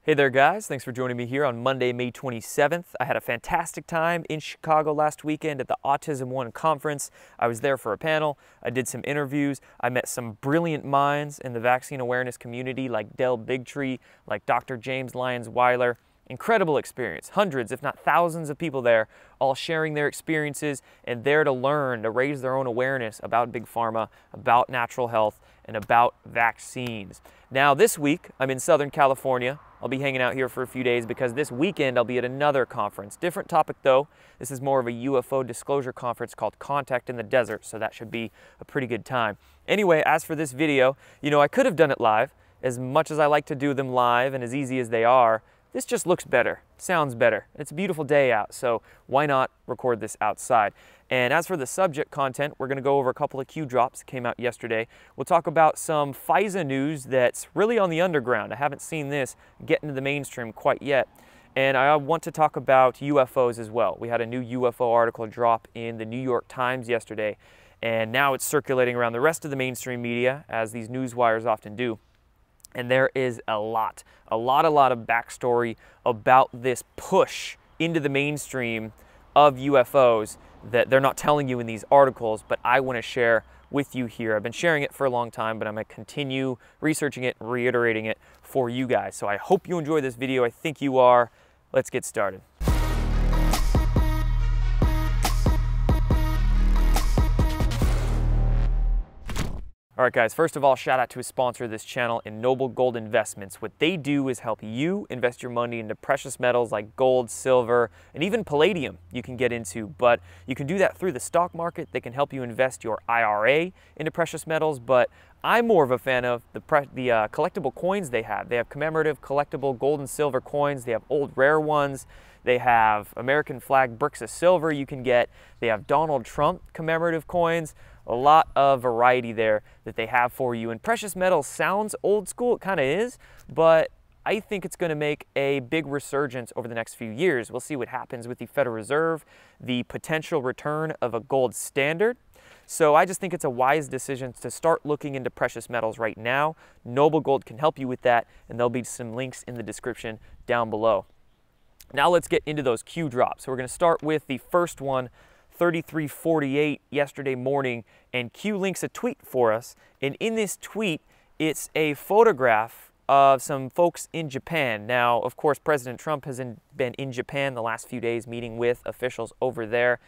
Hey there guys, thanks for joining me here on Monday, May 27th. I had a fantastic time in Chicago last weekend at the Autism One conference. I was there for a panel, I did some interviews, I met some brilliant minds in the vaccine awareness community like Del Bigtree, like Dr. James Lyons-Weiler. Incredible experience, hundreds if not thousands of people there, all sharing their experiences and there to learn, to raise their own awareness about Big Pharma, about natural health, and about vaccines. Now this week, I'm in Southern California. I'll be hanging out here for a few days because this weekend I'll be at another conference. Different topic though. This is more of a UFO disclosure conference called Contact in the Desert, so that should be a pretty good time. Anyway, as for this video, I could have done it live. As much as I like to do them live and as easy as they are, this just looks better, sounds better. It's a beautiful day out, so why not record this outside? And as for the subject content, we're gonna go over a couple of Q drops that came out yesterday. We'll talk about some FISA news that's really on the underground. I haven't seen this get into the mainstream quite yet. And I want to talk about UFOs as well. We had a new UFO article drop in the New York Times yesterday, and now it's circulating around the rest of the mainstream media, as these news wires often do. And there is a lot of backstory about this push into the mainstream of UFOs that they're not telling you in these articles, but I want to share with you here. I've been sharing it for a long time, but I'm going to continue researching it, reiterating it for you guys. So I hope you enjoy this video. I think you are. Let's get started. All right guys, first of all, shout out to a sponsor of this channel, NOBLEGOLD Investments. What they do is help you invest your money into precious metals like gold, silver, and even palladium you can get into. But you can do that through the stock market. They can help you invest your IRA into precious metals, but I'm more of a fan of the collectible coins they have. They have commemorative collectible gold and silver coins. They have old rare ones. They have American flag bricks of silver you can get. They have Donald Trump commemorative coins. A lot of variety there that they have for you. And precious metals sounds old school, it kind of is, but I think it's going to make a big resurgence over the next few years. We'll see what happens with the Federal Reserve, the potential return of a gold standard. So I just think it's a wise decision to start looking into precious metals right now. NOBLEGOLD can help you with that, and there'll be some links in the description down below. Now let's get into those Q drops. So we're going to start with the first one, 3348 yesterday morning, and Q links a tweet for us, and in this tweet it's a photograph of some folks in Japan. Now of course President Trump has been in Japan the last few days meeting with officials over there,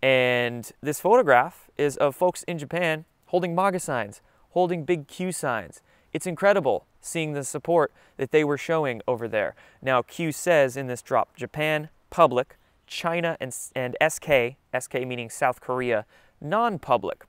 and this photograph is of folks in Japan holding MAGA signs, holding big Q signs. It's incredible seeing the support that they were showing over there. Now Q says in this drop, Japan public, China and SK meaning South Korea, non-public.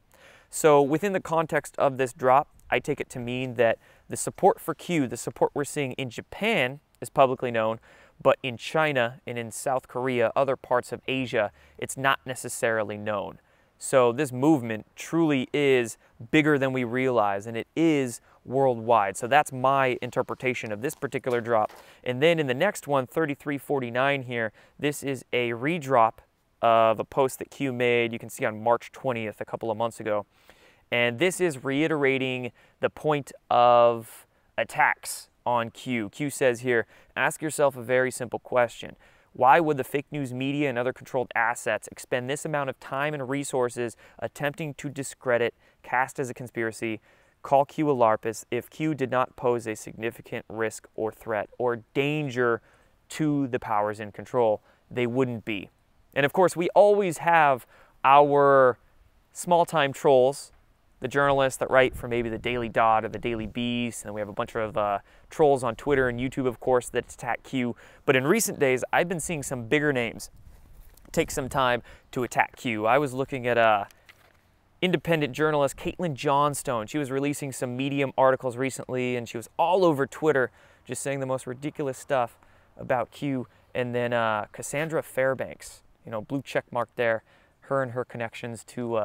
So within the context of this drop, I take it to mean that the support for Q, the support we're seeing in Japan, is publicly known, but in China and in South Korea, other parts of Asia, it's not necessarily known. So this movement truly is bigger than we realize, and it is worldwide. So that's my interpretation of this particular drop. And then in the next one, 3349 here, this is a redrop of a post that Q made, you can see on March 20th, a couple of months ago. And this is reiterating the point of attacks on Q. Q says here, ask yourself a very simple question. Why would the fake news media and other controlled assets expend this amount of time and resources attempting to discredit, cast as a conspiracy, call Q a LARP if Q did not pose a significant risk or threat or danger to the powers in control? They wouldn't be. And of course, we always have our small-time trolls, the journalists that write for maybe the Daily Dot or the Daily Beast, and we have a bunch of trolls on Twitter and YouTube, of course, that attack Q. But in recent days, I've been seeing some bigger names take some time to attack Q. I was looking at independent journalist Caitlin Johnstone. She was releasing some Medium articles recently, and she was all over Twitter just saying the most ridiculous stuff about Q. And then Cassandra Fairbanks, blue check mark there. Her and her connections to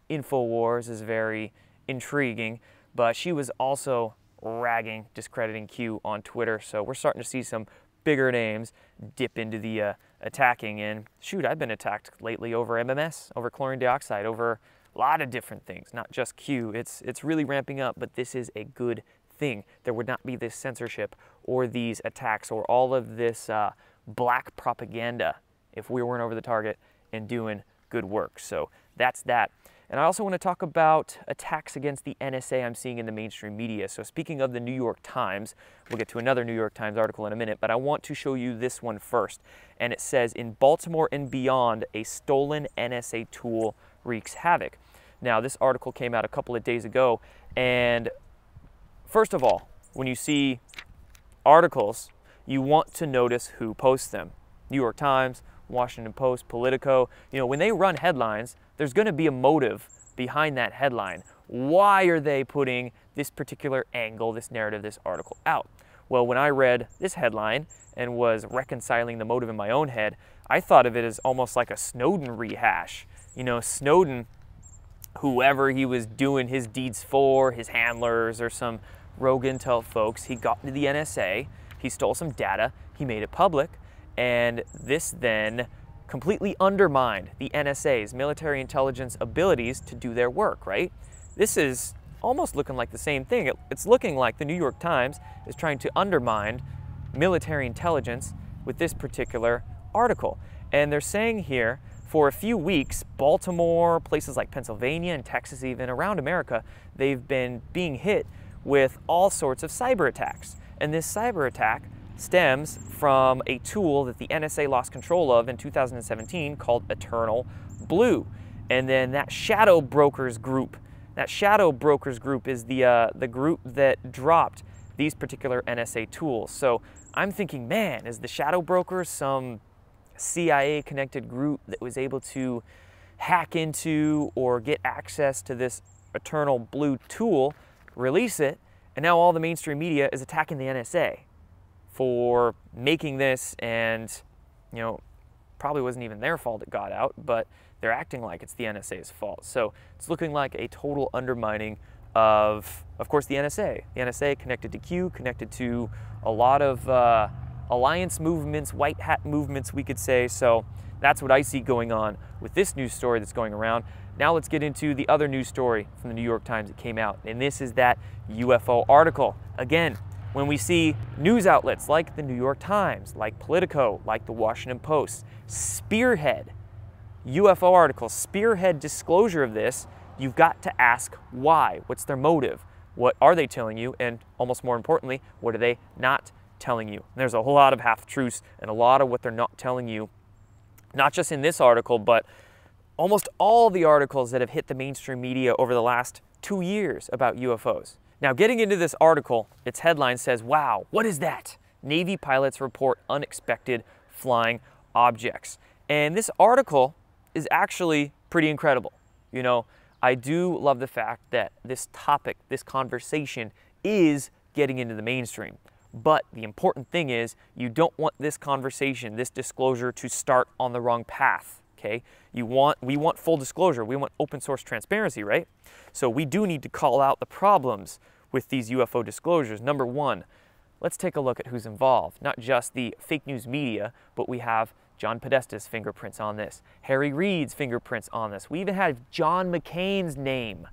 InfoWars is very intriguing, but she was also ragging, discrediting Q on Twitter. So we're starting to see some bigger names dip into the attacking. And shoot, I've been attacked lately over MMS, over chlorine dioxide, over a lot of different things, not just Q. It's really ramping up, but this is a good thing. There would not be this censorship or these attacks or all of this black propaganda if we weren't over the target and doing good work. So that's that. And I also want to talk about attacks against the NSA I'm seeing in the mainstream media. So speaking of the New York Times, we'll get to another New York Times article in a minute, but I want to show you this one first. And it says, in Baltimore and beyond, a stolen NSA tool wreaks havoc. Now, this article came out a couple of days ago, and first of all, when you see articles, you want to notice who posts them. New York Times, Washington Post, Politico. You know, when they run headlines, there's going to be a motive behind that headline. Why are they putting this particular angle, this narrative, this article out? Well, when I read this headline and was reconciling the motive in my own head, I thought of it as almost like a Snowden rehash. You know, Snowden, whoever he was doing his deeds for, his handlers or some rogue intel folks, he got into the NSA, he stole some data, he made it public, and this then completely undermined the NSA's military intelligence abilities to do their work, right? This is almost looking like the same thing. It's looking like the New York Times is trying to undermine military intelligence with this particular article. And they're saying here, for a few weeks, Baltimore, places like Pennsylvania and Texas, even around America, they've been being hit with all sorts of cyber attacks. And this cyber attack stems from a tool that the NSA lost control of in 2017 called Eternal Blue. And then that shadow brokers group is the group that dropped these particular NSA tools. So I'm thinking, man, is the shadow brokers some CIA connected group that was able to hack into or get access to this Eternal Blue tool, release it, and now all the mainstream media is attacking the NSA for making this, and you know, probably wasn't even their fault it got out, but they're acting like it's the NSA's fault. So it's looking like a total undermining of course, the NSA. The NSA connected to Q, connected to a lot of alliance movements, white hat movements, we could say. So that's what I see going on with this news story that's going around. Now let's get into the other news story from the New York Times that came out, and this is that UFO article. Again, when we see news outlets like the New York Times, like Politico, like the Washington Post, spearhead UFO articles, spearhead disclosure of this, you've got to ask why. What's their motive? What are they telling you? And almost more importantly, what are they not telling you? And there's a whole lot of half-truths and a lot of what they're not telling you, not just in this article, but almost all the articles that have hit the mainstream media over the last 2 years about UFOs. Now, getting into this article, its headline says, wow, what is that? Navy pilots report unexpected flying objects. And this article is actually pretty incredible. You know, I do love the fact that this topic, this conversation is getting into the mainstream. But the important thing is you don't want this conversation, this disclosure to start on the wrong path, okay? We want full disclosure. We want open source transparency, right? So we do need to call out the problems with these UFO disclosures. Number one, let's take a look at who's involved. Not just the fake news media, but we have John Podesta's fingerprints on this, Harry Reid's fingerprints on this. We even have John McCain's name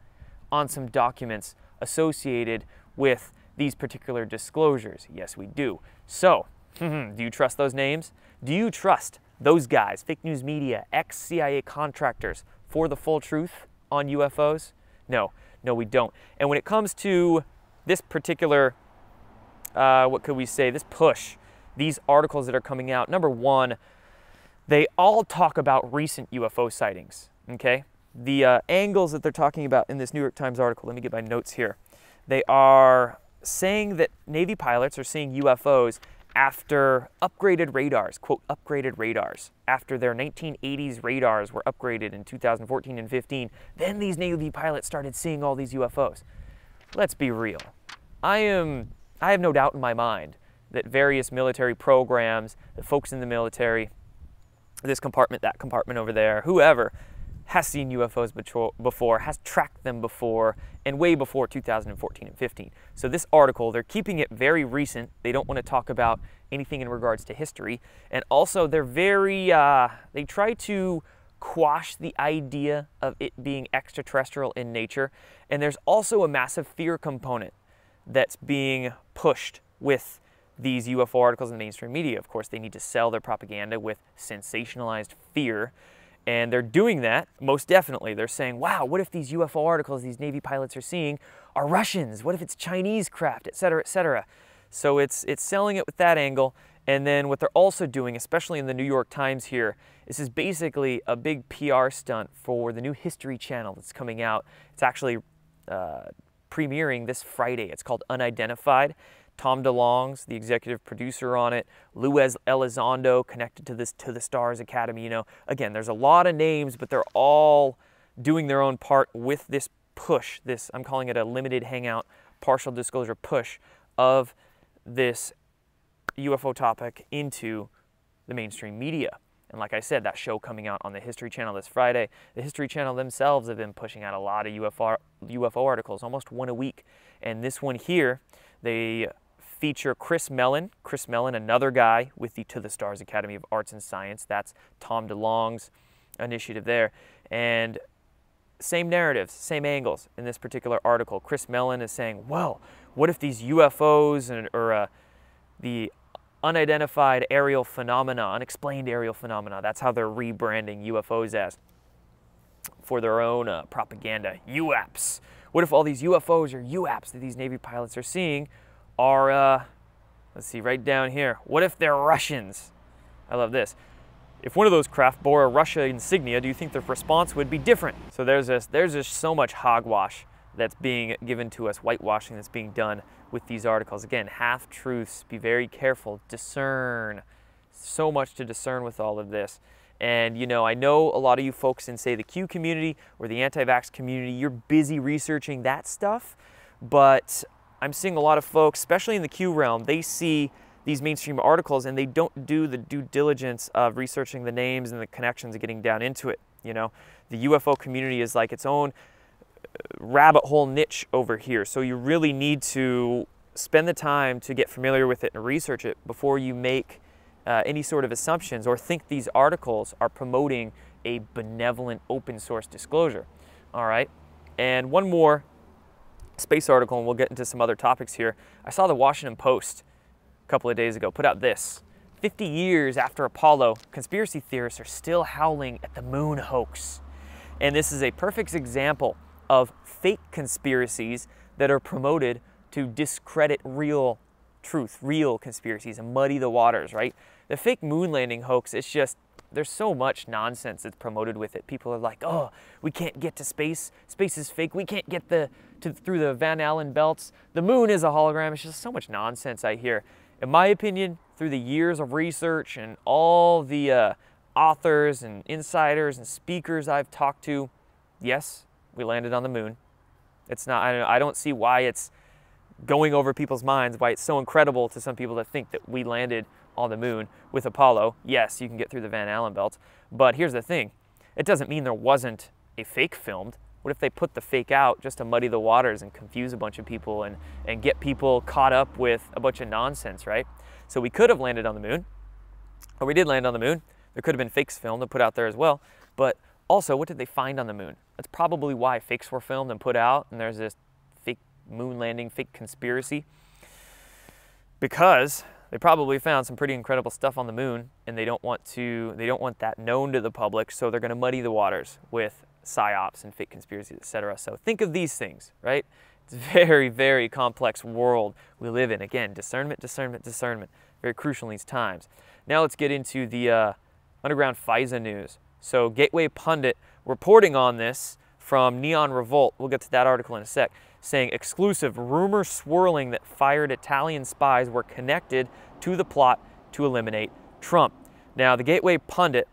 on some documents associated with these particular disclosures. Yes, we do. So, do you trust those names? Do you trust those guys, fake news media, ex-CIA contractors, for the full truth on UFOs? No, we don't. And when it comes to this particular, what could we say, this push, these articles that are coming out, number one, they all talk about recent UFO sightings, okay? The angles that they're talking about in this New York Times article, let me get my notes here. They are saying that Navy pilots are seeing UFOs after upgraded radars, quote, upgraded radars. After their 1980s radars were upgraded in 2014 and 15, then these Navy pilots started seeing all these UFOs. Let's be real. I have no doubt in my mind that various military programs, the folks in the military, this compartment, that compartment over there, whoever, has seen UFOs before, has tracked them before, and way before 2014 and 15. So this article, they're keeping it very recent. They don't want to talk about anything in regards to history. And also they're very, they try to quash the idea of it being extraterrestrial in nature. And there's also a massive fear component that's being pushed with these UFO articles in the mainstream media. Of course, they need to sell their propaganda with sensationalized fear. And they're doing that, most definitely. They're saying, wow, what if these UFO articles these Navy pilots are seeing are Russians? What if it's Chinese craft, et cetera, et cetera? So it's selling it with that angle. And then what they're also doing, especially in the New York Times here, this is basically a big PR stunt for the new History Channel that's coming out. It's actually premiering this Friday. It's called Unidentified. Tom DeLonge's the executive producer on it. Lou Elizondo connected to this To the Stars Academy. You know, again, there's a lot of names, but they're all doing their own part with this push. This, I'm calling it a limited hangout, partial disclosure push of this UFO topic into the mainstream media. And like I said, that show coming out on the History Channel this Friday, the History Channel themselves have been pushing out a lot of UFO articles, almost one a week. And this one here, they feature Chris Mellon. Chris Mellon, another guy with the To the Stars Academy of Arts and Science. That's Tom DeLonge's initiative there. And same narratives, same angles in this particular article. Chris Mellon is saying, well, what if these UFOs or the unidentified aerial phenomena, unexplained aerial phenomena, that's how they're rebranding UFOs as, for their own propaganda, UAPs. What if all these UFOs or UAPs that these Navy pilots are seeing are, let's see, right down here. What if they're Russians? I love this. If one of those craft bore a Russia insignia, do you think the response would be different? So there's just so much hogwash that's being given to us, whitewashing that's being done with these articles. Again, half-truths, be very careful, discern. So much to discern with all of this. And you know, I know a lot of you folks in, say, the Q community or the anti-vax community, you're busy researching that stuff, but I'm seeing a lot of folks, especially in the Q realm, they see these mainstream articles and they don't do the due diligence of researching the names and the connections and getting down into it. You know, the UFO community is like its own rabbit hole niche over here. So you really need to spend the time to get familiar with it and research it before you make any sort of assumptions or think these articles are promoting a benevolent open source disclosure. All right. And one more space article, and we'll get into some other topics here. I saw the Washington Post a couple of days ago put out this. 50 years after Apollo, conspiracy theorists are still howling at the moon hoax. And this is a perfect example of fake conspiracies that are promoted to discredit real truth, real conspiracies, and muddy the waters, right? The fake moon landing hoax, it's just, there's so much nonsense that's promoted with it. People are like, oh, we can't get to space. Space is fake. We can't get through the Van Allen belts. The moon is a hologram. It's just so much nonsense I hear. In my opinion, through the years of research and all the authors and insiders and speakers I've talked to, yes, we landed on the moon. It's not, I don't see why it's going over people's minds, why it's so incredible to some people to think that we landed on the moon with Apollo. Yes, you can get through the Van Allen belts, but here's the thing. It doesn't mean there wasn't a fake filmed. What if they put the fake out just to muddy the waters and confuse a bunch of people and get people caught up with a bunch of nonsense, right? So we could have landed on the moon, or we did land on the moon. There could have been fakes filmed and put out there as well, but also, what did they find on the moon? That's probably why fakes were filmed and put out, and there's this fake moon landing, fake conspiracy, because they probably found some pretty incredible stuff on the moon, and they don't want that known to the public, so they're going to muddy the waters with psyops and fake conspiracies, etc. So think of these things, right? It's a very, very complex world we live in. Again, discernment, discernment, discernment. Very crucial in these times. Now let's get into the underground FISA news. So Gateway Pundit reporting on this from Neon Revolt, we'll get to that article in a sec, saying exclusive rumor swirling that fired Italian spies were connected to the plot to eliminate Trump. Now the Gateway Pundit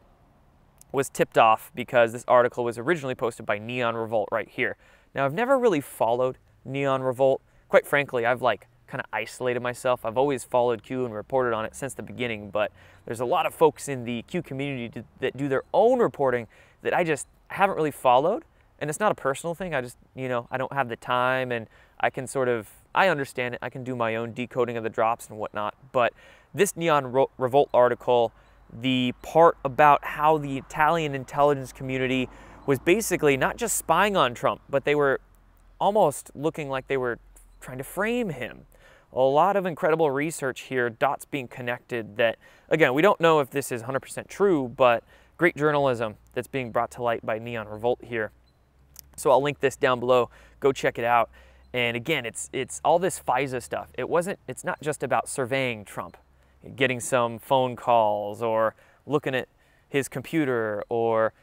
was tipped off because this article was originally posted by Neon Revolt right here. Now I've never really followed Neon Revolt. Quite frankly, I've kind of isolated myself. I've always followed Q and reported on it since the beginning, but there's a lot of folks in the Q community that do their own reporting that I just haven't really followed. And it's not a personal thing. I just, I don't have the time, and I can I understand it. I can do my own decoding of the drops and whatnot. But this Neon Revolt article, the part about how the Italian intelligence community was basically not just spying on Trump, but they were almost looking like they were trying to frame him. A lot of incredible research here, dots being connected that, again, we don't know if this is 100% true, but great journalism that's being brought to light by Neon Revolt here. So I'll link this down below. Go check it out. And again, it's all this FISA stuff. It's not just about surveying Trump, getting some phone calls or looking at his computer or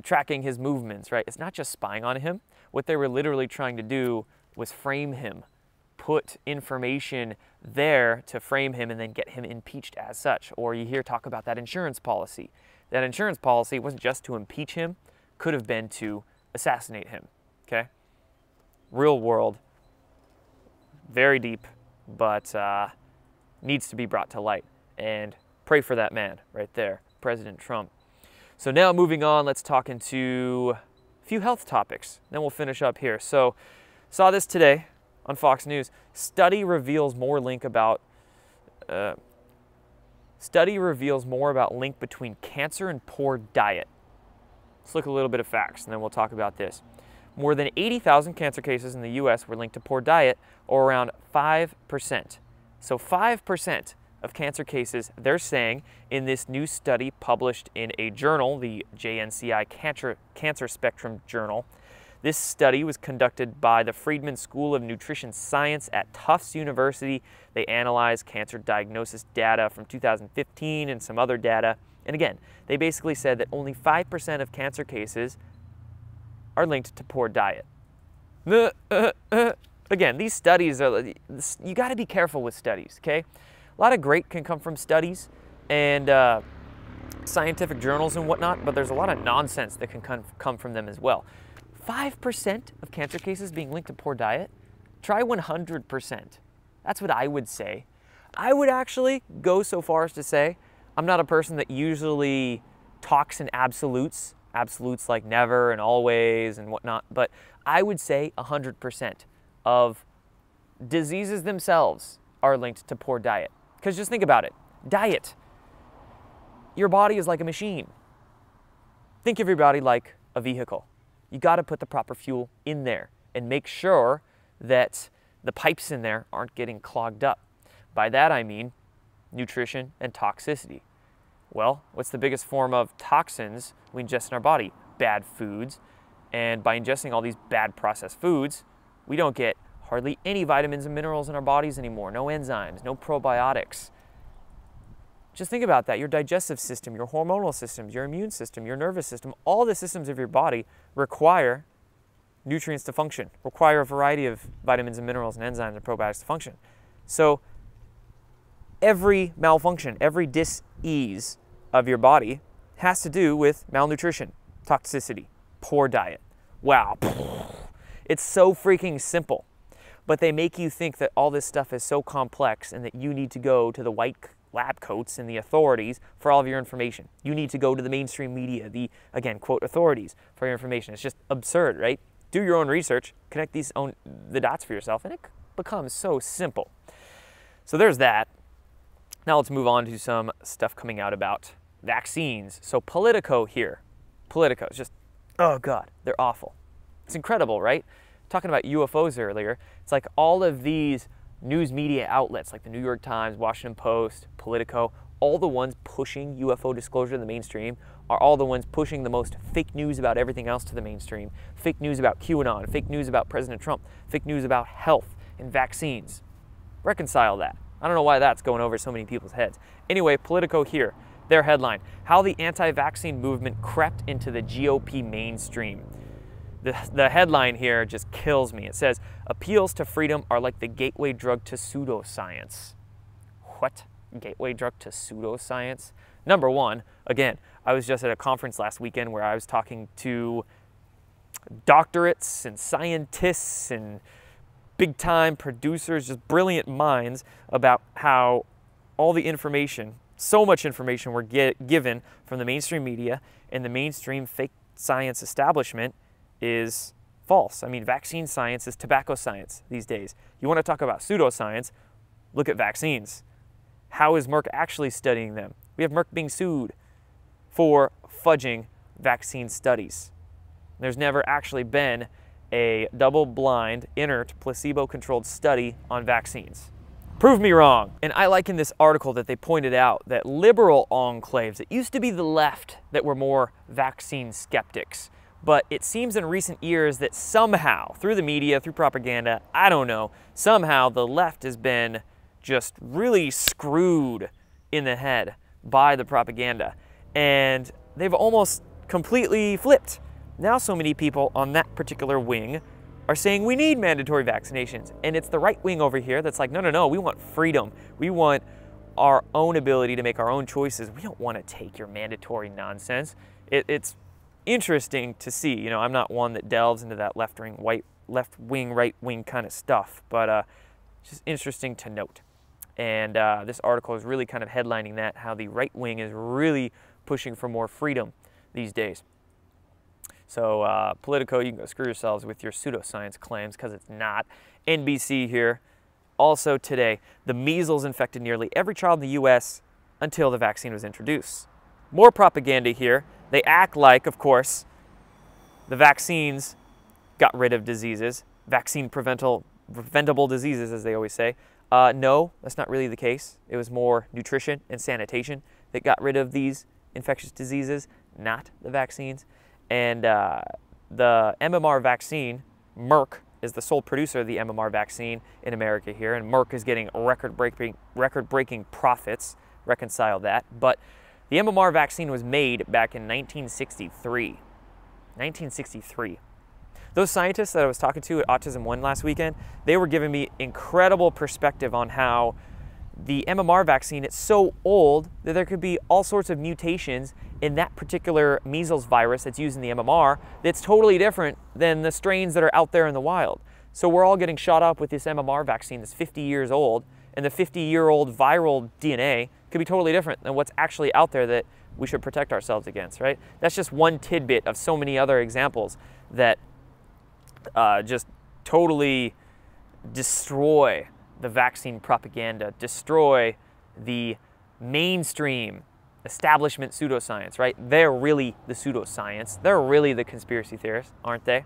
tracking his movements, right? It's not just spying on him. What they were literally trying to do was frame him, put information there to frame him and then get him impeached as such. Or you hear talk about that insurance policy. That insurance policy wasn't just to impeach him, could have been to assassinate him, okay? Real world, very deep, but needs to be brought to light. And pray for that man right there, President Trump. So now moving on, let's talk into a few health topics. Then we'll finish up here. So saw this today on Fox News. Study reveals more about link between cancer and poor diet. Let's look at a little bit of facts, and then we'll talk about this. More than 80,000 cancer cases in the U.S. were linked to poor diet, or around 5%. So 5% of cancer cases, they're saying, in this new study published in a journal, the JNCI Cancer Spectrum Journal. This study was conducted by the Friedman School of Nutrition Science at Tufts University. They analyzed cancer diagnosis data from 2015 and some other data. And again, they basically said that only 5% of cancer cases are linked to poor diet. Again, these studies are, you got to be careful with studies, okay? A lot of great can come from studies and scientific journals and whatnot, but there's a lot of nonsense that can come from them as well. 5% of cancer cases being linked to poor diet? Try 100%. That's what I would say. I would actually go so far as to say, I'm not a person that usually talks in absolutes like never and always and whatnot, but I would say 100% of diseases themselves are linked to poor diet. Because just think about it. Diet. Your body is like a machine. Think of your body like a vehicle. You got to put the proper fuel in there and make sure that the pipes in there aren't getting clogged up. By that I mean nutrition and toxicity. Well, what's the biggest form of toxins we ingest in our body? Bad foods. And by ingesting all these bad processed foods, we don't get hardly any vitamins and minerals in our bodies anymore. No enzymes, no probiotics. Just think about that. Your digestive system, your hormonal systems, your immune system, your nervous system, all the systems of your body require nutrients to function, require a variety of vitamins and minerals and enzymes and probiotics to function. So every malfunction, every dis-ease of your body has to do with malnutrition, toxicity, poor diet. Wow. It's so freaking simple. But they make you think that all this stuff is so complex and that you need to go to the white lab coats and the authorities for all of your information. You need to go to the mainstream media, the, again, quote, authorities for your information. It's just absurd, right? Do your own research, connect the dots for yourself, and it becomes so simple. So there's that. Now let's move on to some stuff coming out about vaccines. So Politico here. Politico is just, oh God, they're awful. It's incredible, right? Talking about UFOs earlier, it's like all of these news media outlets like the New York Times, Washington Post, Politico, all the ones pushing UFO disclosure to the mainstream are all the ones pushing the most fake news about everything else to the mainstream. Fake news about QAnon, fake news about President Trump, fake news about health and vaccines. Reconcile that. I don't know why that's going over so many people's heads. Anyway, Politico here, their headline, How the Anti-Vaccine Movement Crept into the GOP Mainstream. The headline here just kills me. It says, appeals to freedom are like the gateway drug to pseudoscience. What? Gateway drug to pseudoscience? Number one, again, I was just at a conference last weekend where I was talking to doctorates and scientists and big-time producers, just brilliant minds about how all the information, so much information we're given from the mainstream media and the mainstream fake science establishment is false. I mean, vaccine science is tobacco science these days. You want to talk about pseudoscience, look at vaccines. How is Merck actually studying them? We have Merck being sued for fudging vaccine studies. There's never actually been a double-blind, inert, placebo-controlled study on vaccines. Prove me wrong. And I like in this article that they pointed out that liberal enclaves, it used to be the left that were more vaccine skeptics, but it seems in recent years that somehow, through the media, through propaganda, I don't know, somehow the left has been just really screwed in the head by the propaganda. And they've almost completely flipped. Now so many people on that particular wing are saying we need mandatory vaccinations. And it's the right wing over here that's like, no, no, no, we want freedom. We want our own ability to make our own choices. We don't want to take your mandatory nonsense. It's interesting to see. You know, I'm not one that delves into that left wing, right wing kind of stuff, but it's just interesting to note. And this article is really kind of headlining that, how the right wing is really pushing for more freedom these days. So Politico, you can go screw yourselves with your pseudoscience claims, because it's not. NBC here. Also today, the measles infected nearly every child in the U.S. until the vaccine was introduced. More propaganda here. They act like, of course, the vaccines got rid of diseases, vaccine preventable diseases, as they always say. No, that's not really the case. It was more nutrition and sanitation that got rid of these infectious diseases, not the vaccines. And the MMR vaccine, Merck is the sole producer of the MMR vaccine in America here, and Merck is getting record-breaking profits. Reconcile that. But the MMR vaccine was made back in 1963. 1963. Those scientists that I was talking to at Autism One last weekend, they were giving me incredible perspective on how the MMR vaccine, it's so old that there could be all sorts of mutations in that particular measles virus that's used in the MMR that's totally different than the strains that are out there in the wild. So we're all getting shot up with this MMR vaccine that's 50 years old, and the 50-year-old viral DNA could be totally different than what's actually out there that we should protect ourselves against, right? That's just one tidbit of so many other examples that just totally destroy the vaccine propaganda, destroy the mainstream establishment pseudoscience, right? They're really the pseudoscience. They're really the conspiracy theorists, aren't they?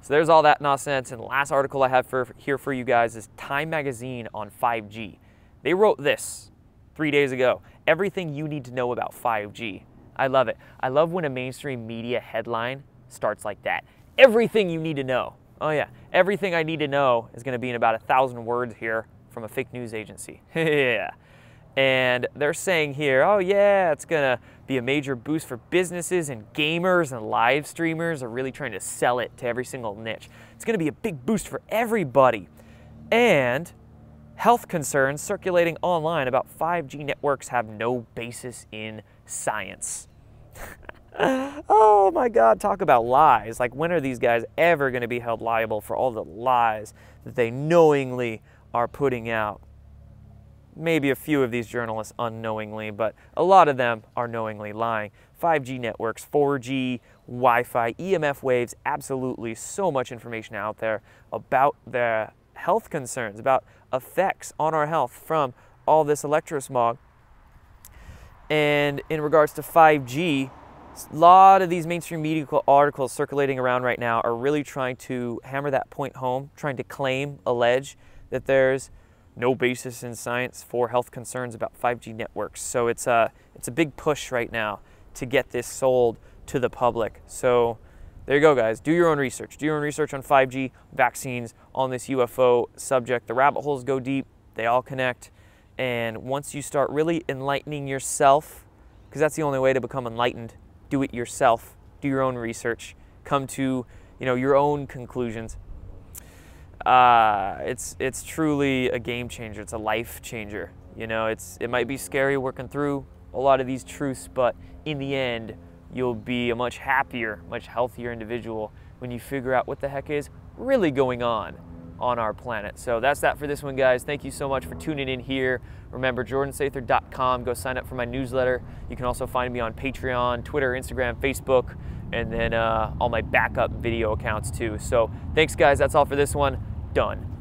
So there's all that nonsense. And the last article I have here for you guys is Time Magazine on 5G. They wrote this 3 days ago. Everything you need to know about 5G. I love it. I love when a mainstream media headline starts like that. Everything you need to know. Oh yeah, everything I need to know is going to be in about 1,000 words here from a fake news agency. Yeah. And they're saying here, oh yeah, it's going to be a major boost for businesses and gamers, and live streamers are really trying to sell it to every single niche. It's going to be a big boost for everybody. And health concerns circulating online about 5G networks have no basis in science. Oh my God, talk about lies. Like, when are these guys ever going to be held liable for all the lies that they knowingly are putting out? Maybe a few of these journalists unknowingly, but a lot of them are knowingly lying. 5G networks, 4G, Wi-Fi, EMF waves, absolutely so much information out there about the health concerns, about effects on our health from all this electrosmog. And in regards to 5G, a lot of these mainstream media articles circulating around right now are really trying to hammer that point home, trying to claim, allege that there's no basis in science for health concerns about 5G networks. So it's a big push right now to get this sold to the public. So there you go, guys. Do your own research. Do your own research on 5G, vaccines, on this UFO subject. The rabbit holes go deep. They all connect. And once you start really enlightening yourself, because that's the only way to become enlightened, do it yourself. Do your own research. Come to, your own conclusions. It's truly a game changer. It's a life changer. It might be scary working through a lot of these truths, but in the end, you'll be a much happier, much healthier individual when you figure out what the heck is really going on our planet. So that's that for this one, guys. Thank you so much for tuning in here. Remember, jordansather.com. Go sign up for my newsletter. You can also find me on Patreon, Twitter, Instagram, Facebook, and then all my backup video accounts too. So thanks, guys. That's all for this one. Done.